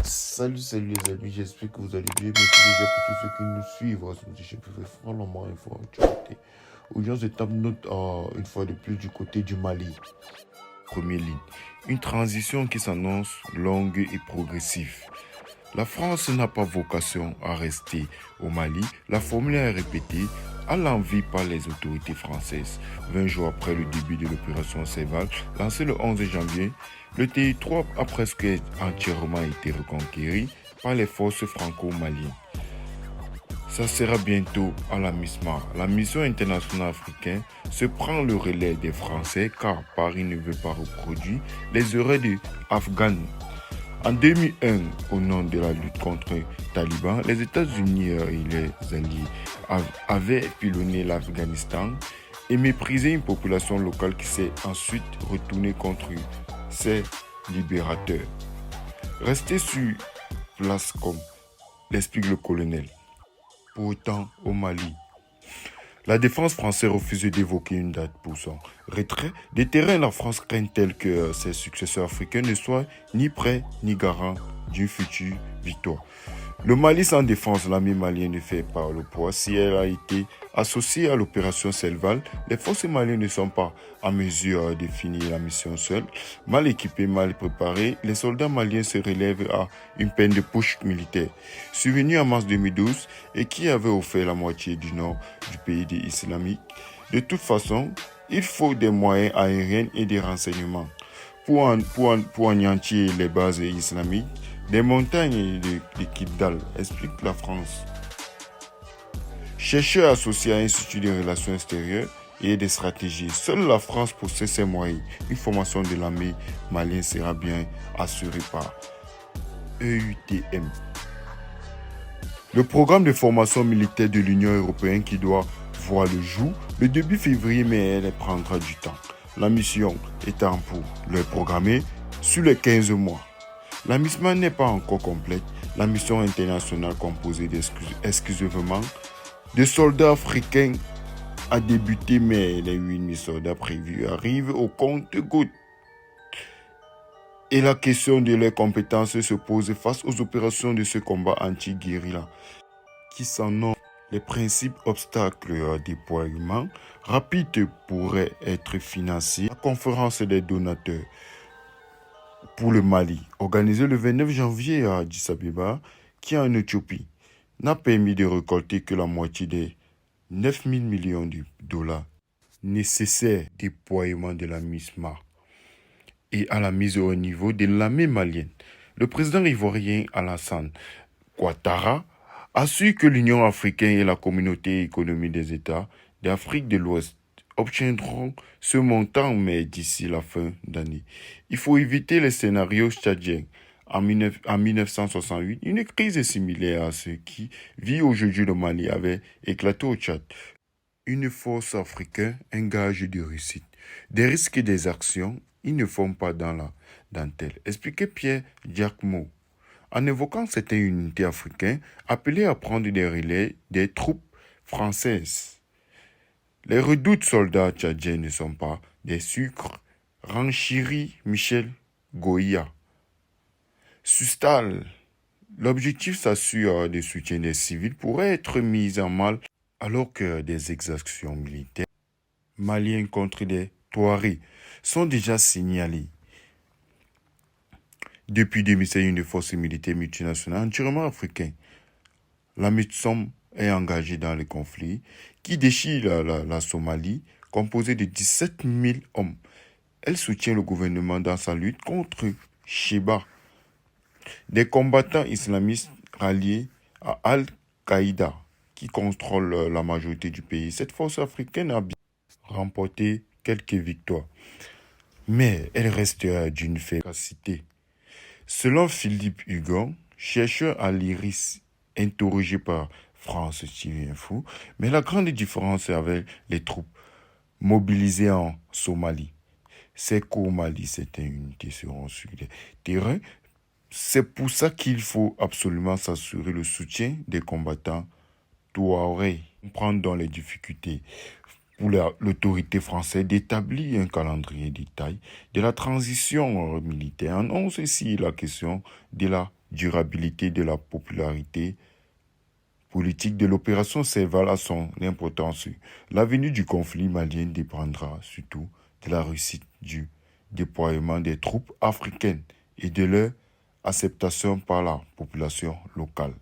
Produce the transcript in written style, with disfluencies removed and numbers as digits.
Salut les amis, j'espère que vous allez bien. Merci déjà pour tous ceux qui nous suivent. Je peux franchement une fois actualité. Aujourd'hui, je tape note une fois de plus du côté du Mali. Première ligne. Une transition qui s'annonce longue et progressive. La France n'a pas vocation à rester au Mali. La formule est répétée à l'envi par les autorités françaises. 20 jours après le début de l'opération Serval, lancée le 11 janvier, le territoire a presque entièrement été reconquéri par les forces franco-maliennes. Ça sera bientôt à la MISMA. La mission internationale africaine se prend le relais des Français car Paris ne veut pas reproduire les erreurs des Afghans. En 2001, au nom de la lutte contre les talibans, les États-Unis et les Alliés avaient pilonné l'Afghanistan et méprisé une population locale qui s'est ensuite retournée contre ses libérateurs. Restés sur place comme l'explique le colonel. Pour autant, au Mali, la défense française refuse d'évoquer une date pour son retrait. Des terrains, la France craint-elle que ses successeurs africains ne soient ni prêts ni garants d'une future victoire. Le Mali sans défense, l'armée malienne ne fait pas le poids. Si elle a été associée à l'opération Serval, les forces maliennes ne sont pas en mesure de finir la mission seules. Mal équipés, mal préparés, les soldats maliens se relèvent à une peine de push militaire. Survenu en mars 2012 et qui avait offert la moitié du nord du pays islamique. De toute façon, il faut des moyens aériens et des renseignements pour anéantir les bases islamiques. Des montagnes de Kidal, explique la France. Chercheur associé à l'Institut des relations extérieures et des stratégies, seule la France possède ces moyens. Une formation de l'armée malienne sera bien assurée par EUTM. Le programme de formation militaire de l'Union européenne qui doit voir le jour le début février, mais elle prendra du temps. La mission étant pour le programmer sur les 15 mois. La MISMA n'est pas encore complète. La mission internationale composée exclusivement de soldats africains a débuté, mais les 8000 soldats prévus arrivent au compte-gouttes. Et la question de leurs compétences se pose face aux opérations de ce combat anti-guérilla, qui s'en ont les principes obstacles à déploiement rapide pourraient être financés. La conférence des donateurs pour le Mali, organisé le 29 janvier à Addis Abeba, qui est en Éthiopie, n'a permis de récolter que la moitié des 9 000 millions de dollars nécessaires au déploiement de la MISMA et à la mise au niveau de l'armée malienne. Le président ivoirien Alassane Ouattara assure que l'Union africaine et la communauté économique des États d'Afrique de l'Ouest obtiendront ce montant, mais d'ici la fin d'année. Il faut éviter les scénarios tchadiens. En 1968, une crise similaire à ce qui vit aujourd'hui le Mali avait éclaté au Tchad. Une force africaine, un gage de réussite. Des risques et des actions, ils ne font pas dans la dentelle. Expliquait Pierre Diacmo. En évoquant certaines unités africaines appelées à prendre des relais des troupes françaises. Les redoutes soldats tchadiens ne sont pas des sucres, renchérit Michel Goya. Sustal, l'objectif s'assure de soutien des civils pourrait être mis en mal alors que des exactions militaires maliennes contre des Touaregs sont déjà signalées. Depuis 2016, une force militaire multinationale entièrement africaine, la MITSOM, est engagée dans le conflit qui déchire la Somalie, composée de 17 000 hommes. Elle soutient le gouvernement dans sa lutte contre Sheba, des combattants islamistes ralliés à Al-Qaïda qui contrôlent la majorité du pays. Cette force africaine a bien remporté quelques victoires, mais elle reste d'une faible capacité. Selon Philippe Hugon, chercheur à l'IRIS, interrogé par France TV Info, mais la grande différence avec les troupes mobilisées en Somalie, c'est qu'au Mali, certaines unités seront sur les terrains. C'est pour ça qu'il faut absolument s'assurer le soutien des combattants Touaregs. Comprendre dans les difficultés pour l'autorité française d'établir un calendrier détaillé de la transition militaire. Annonce ici la question de la durabilité de la popularité politique de l'opération Serval a son importance. L'avenir du conflit malien dépendra surtout de la réussite du déploiement des troupes africaines et de leur acceptation par la population locale.